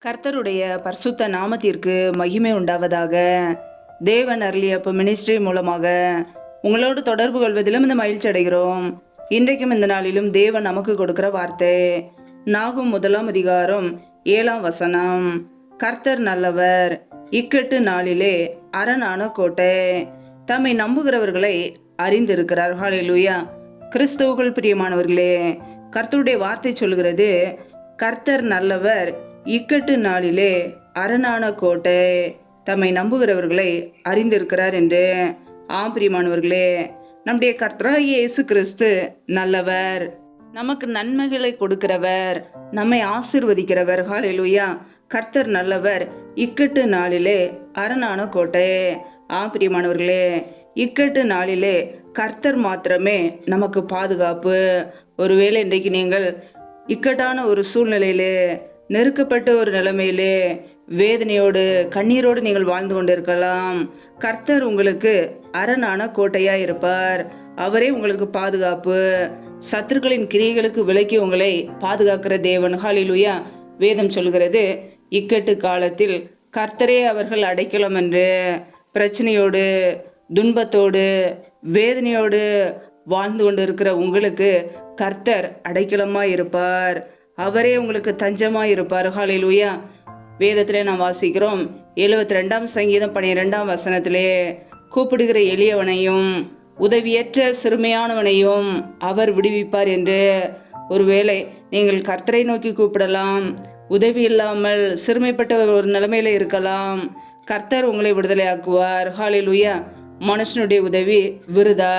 கர்த்தருடைய பரிசுத்த நாமத்திற்கு மகிமை உண்டாவதாக. தேவன் அருளியப்ப மினிஸ்ட்ரி மூலமாக உங்களோடு தொடர்பு கொள்வதிலும் இந்த மகிழ்ச்சி அடைகிறோம். இன்றைக்கும் இந்த நாளிலும் தேவன் நமக்கு கொடுக்கிற வார்த்தை நாகும் 1 அதிகாரம் 7 வசனம். கர்த்தர் நல்லவர், இக்கட்டு நாளிலே அரணான கோட்டை, தம்மை நம்புகிறவர்களை அறிந்திருக்கிறார். ஹல்லேலூயா. கிறிஸ்துவுக்குள் பிரியமானவர்களே, கர்த்தருடைய வார்த்தை சொல்கிறது, கர்த்தர் நல்லவர், இக்கட்டு நாளிலே அரணான கோட்டை, தம்மை நம்புகிறவர்களை அறிந்திருக்கிறார் என்று. பிரியமானவர்களே, நம்முடைய கர்த்தராகிய இயேசு கிறிஸ்து நல்லவர், நமக்கு நன்மைகளை கொடுக்கிறவர், நம்மை ஆசீர்வதிக்கிறவர். ஹல்லேலூயா. கர்த்தர் நல்லவர், இக்கட்டு நாளிலே அரணான கோட்டை. பிரியமானவர்களே, இக்கட்டு நாளிலே கர்த்தர் மாத்திரமே நமக்கு பாதுகாப்பு. ஒருவேளை இன்றைக்கு நீங்கள் இக்கட்டான ஒரு சூழ்நிலையிலே, நெருக்கப்பட்ட ஒரு நிலைமையிலே, வேதனையோடு கண்ணீரோடு நீங்கள் வாழ்ந்து கொண்டிருக்கலாம். கர்த்தர் உங்களுக்கு அரணான கோட்டையாய் இருப்பார். அவரே உங்களுக்கு பாதுகாப்பு. சத்துருக்களின் கிரியைகளுக்கு விலக்கி உங்களை பாதுகாக்கிற தேவன். ஹல்லேலூயா. வேதம் சொல்கிறது, இக்கட்டு காலத்தில் கர்த்தரே அவர்கள் அடைக்கலம் என்று. பிரச்சனையோடு, துன்பத்தோடு, வேதனையோடு வாழ்ந்து கொண்டு இருக்கிற உங்களுக்கு கர்த்தர் அடைக்கலமாய் இருப்பார். அவரே உங்களுக்கு தஞ்சமாய் இருப்பார். ஹல்லேலூயா. வேதத்திலே நாம் வாசிக்கிறோம், 72 சங்கீதம் 12 வசனத்திலே, கூப்பிடுகிற எளியவனையும் உதவியற்ற சிறுமையானவனையும் அவர் விடுவிப்பார் என்று. ஒருவேளை நீங்கள் கர்த்தரை நோக்கி கூப்பிடலாம், உதவி இல்லாமல் சிறுமைப்பட்ட ஒரு நிலைமையில இருக்கலாம். கர்த்தர் உங்களை விடுதலையாக்குவார். ஹல்லேலூயா. மனுஷனுடைய உதவி விருதா.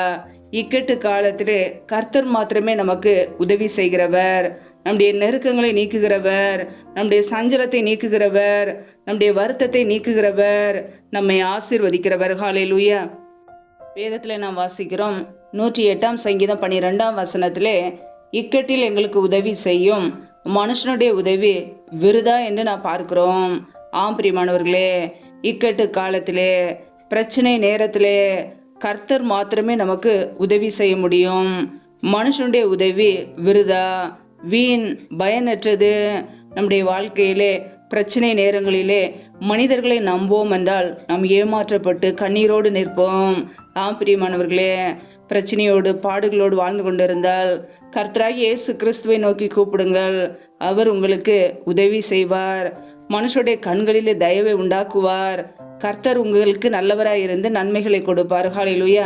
இக்கட்டு காலத்திலே கர்த்தர் மாத்திரமே நமக்கு உதவி செய்கிறவர், நம்முடைய நெருக்கங்களை நீக்குகிறவர், நம்முடைய சஞ்சலத்தை நீக்குகிறவர், நம்முடைய வருத்தத்தை நீக்குகிறவர், நம்மை ஆசீர்வதிக்கிறவர். ஹல்லேலூயா. வேதத்தில் நாம் வாசிக்கிறோம், 108 சங்கீதம் 12 வசனத்திலே, இக்கட்டில் எங்களுக்கு உதவி செய்யும் மனுஷனுடைய உதவி விருதா என்று நான் பார்க்கிறோம். பிரியமானவர்களே, இக்கட்டு காலத்திலே, பிரச்சனை நேரத்திலே கர்த்தர் மாத்திரமே நமக்கு உதவி செய்ய முடியும். மனுஷனுடைய உதவி விருதா, வீண், பயனற்றது. நம்முடைய வாழ்க்கையிலே பிரச்சனை நேரங்களிலே மனிதர்களை நம்புவோம் என்றால் நாம் ஏமாற்றப்பட்டு கண்ணீரோடு நிற்போம். பிரியமானவர்களே, பிரச்சனையோடு பாடுகளோடு வாழ்ந்து கொண்டிருந்தால் கர்த்தராகிய இயேசு கிறிஸ்துவை நோக்கி கூப்பிடுங்கள். அவர் உங்களுக்கு உதவி செய்வார். மனுஷனுடைய கண்களிலே தயவை உண்டாக்குவார். கர்த்தர் உங்களுக்கு நல்லவராய் இருந்து நன்மைகளை கொடுப்பார். ஹல்லேலூயா.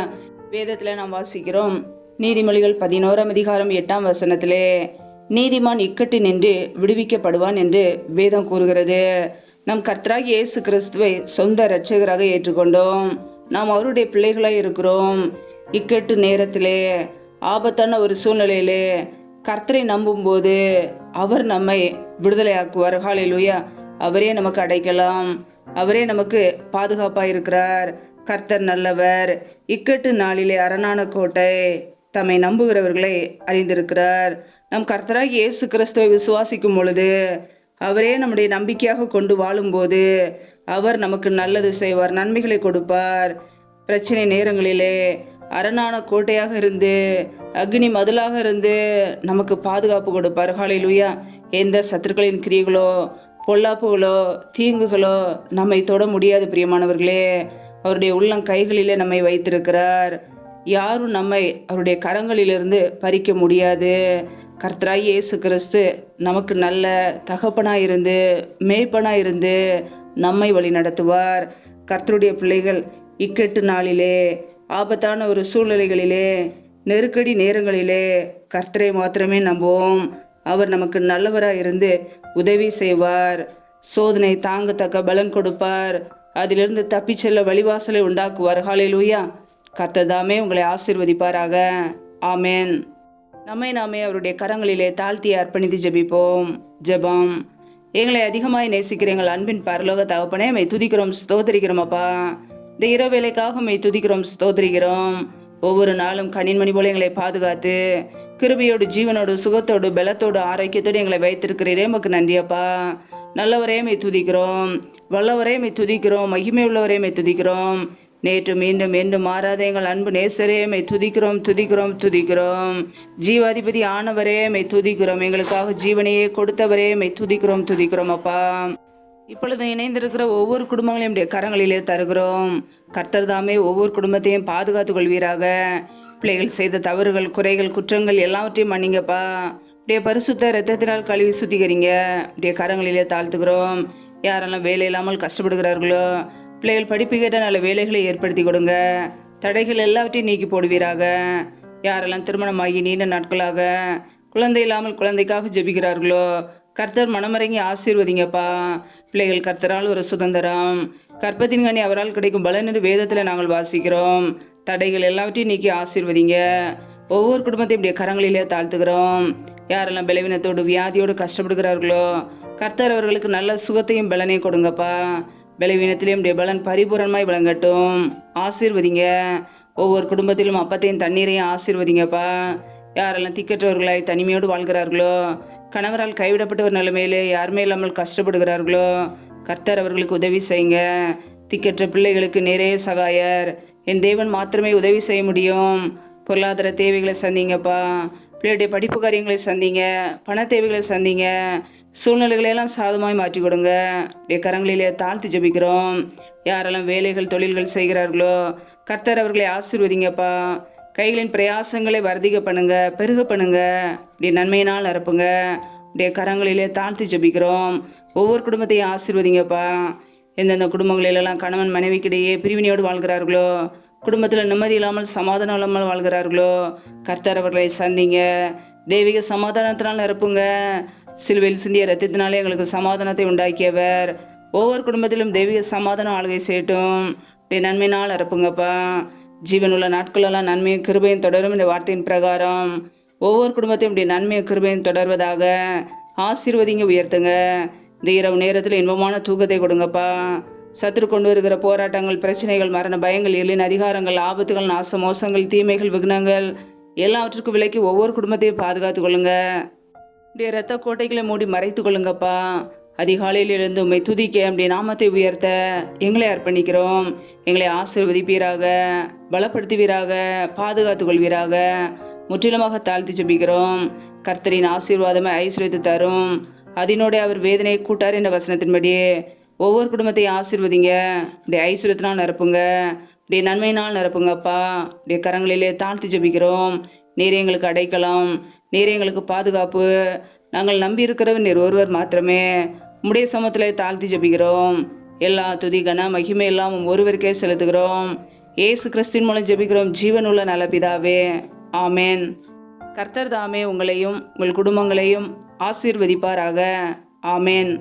வேதத்தில் நாம் வாசிக்கிறோம், நீதிமொழிகள் 11 அதிகாரம் 8 வசனத்திலே, நீதிமான் இக்கட்டு நின்று விடுவிக்கப்படுவான் என்று வேதம் கூறுகிறது. நம் கர்த்தராகிய இயேசு கிறிஸ்துவை சொந்த இரட்சகராக ஏற்றுக்கொண்டோம். நாம் அவருடைய பிள்ளைகளாய் இருக்கிறோம். இக்கட்டு நேரத்திலே, ஆபத்தான ஒரு சூழ்நிலையிலே கர்த்தரை நம்பும்போது அவர் நம்மை விடுதலையாக்குவார். ஹல்லேலூயா. அவரே நமக்கு அடைக்கலாம், அவரே நமக்கு பாதுகாப்பாக இருக்கிறார். கர்த்தர் நல்லவர், இக்கட்டு நாளிலே அரணான கோட்டை, தம்மை நம்புகிறவர்களை அறிந்திருக்கிறார். நம் கர்த்தராகிய இயேசு கிறிஸ்துவை விசுவாசிக்கும் பொழுது, அவரே நம்முடைய நம்பிக்கையாக கொண்டு வாழும்போது அவர் நமக்கு நல்லது செய்வார், நன்மைகளை கொடுப்பார். பிரச்சனை நேரங்களிலே அரணான கோட்டையாக இருந்து, அக்னி மதிலாக இருந்து நமக்கு பாதுகாப்பு கொடுப்பார். ஹல்லேலூயா. எந்த சத்துருக்களின் கிரியைகளோ, பொல்லாப்புகளோ, தீங்குகளோ நம்மை தொட முடியாது. பிரியமானவர்களே, அவருடைய உள்ளம் கைகளிலே நம்மை வைத்திருக்கிறார். யாரும் நம்மை அவருடைய கரங்களிலிருந்து பறிக்க முடியாது. கர்த்தராகிய இயேசு கிறிஸ்து நமக்கு நல்ல தகப்பனாயிருந்து, மேய்ப்பனாயிருந்து நம்மை வழி நடத்துவார். கர்த்தருடைய பிள்ளைகள் இக்கட்டு நாளிலே, ஆபத்தான ஒரு சூழ்நிலைகளிலே, நெருக்கடி நேரங்களிலே கர்த்தரை மாத்திரமே நம்புவோம். அவர் நமக்கு நல்லவராக இருந்து உதவி செய்வார். சோதனை தாங்கத்தக்க பலன் கொடுப்பார். அதிலிருந்து தப்பி செல்ல வழிவாசலை உண்டாக்குவார். ஹல்லேலூயா. கர்த்தர் தாமே உங்களை ஆசீர்வதிப்பாராக. ஆமேன். நம்மை நாமே அவருடைய கரங்களிலே தாழ்த்தி அர்ப்பணித்து ஜெபிப்போம். ஜெபம். எங்களை அதிகமாய் நேசிக்கிற எங்கள் அன்பின் பரலோக தகப்பனே, மெய் துதிக்கிறோம், ஸ்தோத்திரிக்கிறோம். அப்பா, இந்த இரவு வேளைக்காக மெய் துதிக்கிறோம், ஸ்தோத்திரிக்கிறோம். ஒவ்வொரு நாளும் கண்ணின்மணி போல எங்களை பாதுகாத்து கிருபையோடு, ஜீவனோடு, சுகத்தோடு, பலத்தோடு, ஆரோக்கியத்தோடு எங்களை வைத்திருக்கிறீரே, உமக்கு நன்றியப்பா. நல்லவரே மெய் துதிக்கிறோம், வல்லவரே மெய் துதிக்கிறோம், மகிமை உள்ளவரே மெய் துதிக்கிறோம். நேற்று மீண்டும் மீண்டும் மாறாத எங்கள் அன்பு நேசரே மை துதிக்கிறோம் துதிக்கிறோம் துதிக்கிறோம். ஜீவாதிபதி ஆனவரே மை துதிக்கிறோம். எங்களுக்காக ஜீவனையே கொடுத்தவரே மை துதிக்கிறோம் துதிக்கிறோம் அப்பா. இப்பொழுது இணைந்திருக்கிற ஒவ்வொரு குடும்பங்களையும் நம்முடைய கரங்களிலே தருகிறோம். கர்த்தர் தாமே ஒவ்வொரு குடும்பத்தையும் பாதுகாத்து கொள்வீராக. பிள்ளைகள் செய்த தவறுகள், குறைகள், குற்றங்கள் எல்லாவற்றையும் மன்னிங்கப்பா. அப்படியே பரிசுத்த இரத்தத்தினால் கழுவி சுத்திகரிங்க. அப்படியே கரங்களிலே தாழ்த்துக்கிறோம். யாரெல்லாம் வேலை இல்லாமல் கஷ்டப்படுகிறார்களோ, பிள்ளைகள் படிப்பு கேட்ட நல்ல வேலைகளை ஏற்படுத்தி கொடுங்க. தடைகள் எல்லாவற்றையும் நீக்கி போடுவீராக. யாரெல்லாம் திருமணமாகி நீண்ட நாட்களாக குழந்தை இல்லாமல் குழந்தைக்காக ஜெபிக்கிறார்களோ, கர்த்தர் மனமரங்கி ஆசீர்வதிங்கப்பா. பிள்ளைகள் கர்த்தரால் ஒரு சுதந்திரம், கற்பத்தின் கனி அவரால் கிடைக்கும் பலன் என்று வேதத்தில் நாங்கள் வாசிக்கிறோம். தடைகள் எல்லாவற்றையும் நீக்கி ஆசீர்வதிங்க. ஒவ்வொரு குடும்பத்தையும் இப்படியே கரங்களிலே தாழ்த்துக்கிறோம். யாரெல்லாம் பலவீனத்தோடு வியாதியோடு கஷ்டப்படுகிறார்களோ, கர்த்தர் அவர்களுக்கு நல்ல சுகத்தையும் பலனையும் கொடுங்கப்பா. பலவீனத்திலேயும் இப்படியே பலன் பரிபூரணமாய் விளங்கட்டும். ஆசீர்வதிங்க. ஒவ்வொரு குடும்பத்திலும் அப்பத்தையும் தண்ணீரையும் ஆசீர்வதிங்கப்பா. யாரெல்லாம் திக்கற்றவர்களாய் தனிமையோடு வாழ்கிறார்களோ, கணவரால் கைவிடப்பட்டவர் நிலைமையிலே யாருமே இல்லாமல் கஷ்டப்படுகிறார்களோ, கர்த்தர் அவர்களுக்கு உதவி செய்யுங்க. திக்கற்ற பிள்ளைகளுக்கு நிறைய சகாயர் என் தேவன் மாத்திரமே உதவி செய்ய முடியும். பொருளாதார தேவைகளை சந்திங்கப்பா. பிள்ளையுடைய படிப்பு காரியங்களை சந்திங்க. பண தேவைகளை சந்திங்க. சூழ்நிலைகளெல்லாம் சாதமாய் மாற்றி கொடுங்க. அப்படியே கரங்களிலே தாழ்த்தி ஜெபிக்கிறோம். யாரெல்லாம் வேலைகள் தொழில்கள் செய்கிறார்களோ, கர்த்தர் அவர்களை ஆசீர்வதிங்கப்பா. கைகளின் பிரயாசங்களை வர்த்திக்க பண்ணுங்க, பெருக பண்ணுங்க. இப்படி நன்மையினால் நிரப்புங்க. அப்படியே கரங்களிலே தாழ்த்தி ஜெபிக்கிறோம். ஒவ்வொரு குடும்பத்தையும் ஆசீர்வதிங்கப்பா. எந்தெந்த குடும்பங்களிலெல்லாம் கணவன் மனைவிக்கிடையே பிரிவினையோடு வாழ்கிறார்களோ, குடும்பத்தில் நிம்மதி இல்லாமல் சமாதானம் இல்லாமல் வாழ்கிறார்களோ, கர்த்தர் அவர்களை சந்திங்க. தெய்வீக சமாதானத்தினால் நிரப்புங்க. சிலுவையில் சிந்திய ரத்தத்தினாலே எங்களுக்கு சமாதானத்தை உண்டாக்கியவர். ஒவ்வொரு குடும்பத்திலும் தெய்வீக சமாதானம் ஆளுகை செய்யட்டும். இப்படி நன்மையினால் நிரப்புங்கப்பா. ஜீவனுள்ள நாட்களெல்லாம் நன்மையும் கிருபையும் தொடரும் இந்த வார்த்தையின் பிரகாரம் ஒவ்வொரு குடும்பத்தையும் இப்படி நன்மையும் கிருபையும் தொடர்வதாக ஆசீர்வதிங்க, உயர்த்துங்க. இந்த இரவு நேரத்தில் இன்பமான தூக்கத்தை கொடுங்கப்பா. சத்துரு கொண்டு வருகிற போராட்டங்கள், பிரச்சனைகள், மரண பயங்கள், எல்லின் அதிகாரங்கள், ஆபத்துகள், நாச மோசங்கள், தீமைகள், விக்னங்கள் எல்லாவற்றுக்கும் விலக்கி ஒவ்வொரு குடும்பத்தையும் பாதுகாத்து கொள்ளுங்க. இப்படிய இரத்த கோட்டைகளை மூடி மறைத்து கொள்ளுங்கப்பா. அதிகாலையில் எழுந்து உம்மை துதிக்க அப்படி நாமத்தை உயர்த்த எங்களை அர்ப்பணிக்கிறோம். எங்களை ஆசீர்வதிப்பீராக, பலப்படுத்துவீராக, பாதுகாத்து கொள்வீராக. முற்றிலுமாக தாழ்த்தி ஜெபிக்கிறோம். கர்த்தரின் ஆசீர்வாதமே ஐஸ்வர்யத்தை தரும், அதனோட அவர் வேதனையை கூட்டார் என்ற வசனத்தின்படியே ஒவ்வொரு குடும்பத்தையும் ஆசீர்வதிங்க. இப்படி ஐஸ்வர்யத்தினால் நிரப்புங்க. இப்படி நன்மையினால் நிரப்புங்கப்பா. இப்படி கரங்களிலே தாழ்த்தி ஜெபிக்கிறோம். நீரே எங்களுக்கு அடைக்கலாம், நீரே எங்களுக்கு பாதுகாப்பு. நாங்கள் நம்பி இருக்கிறவர் நீர் ஒருவர் மாத்திரமே. உம்முடைய சமூகத்திலே தாழ்த்தி ஜெபிக்கிறோம். எல்லா துதி கன மகிமை எல்லாம் ஒருவருக்கே செலுத்துகிறோம். இயேசு கிறிஸ்துவின் மூலம் ஜெபிக்கிறோம் ஜீவனுள்ள நல்ல பிதாவே, ஆமேன். கர்த்தர் தாமே உங்களையும் உங்கள் குடும்பங்களையும் ஆசீர்வதிப்பாராக. ஆமேன்.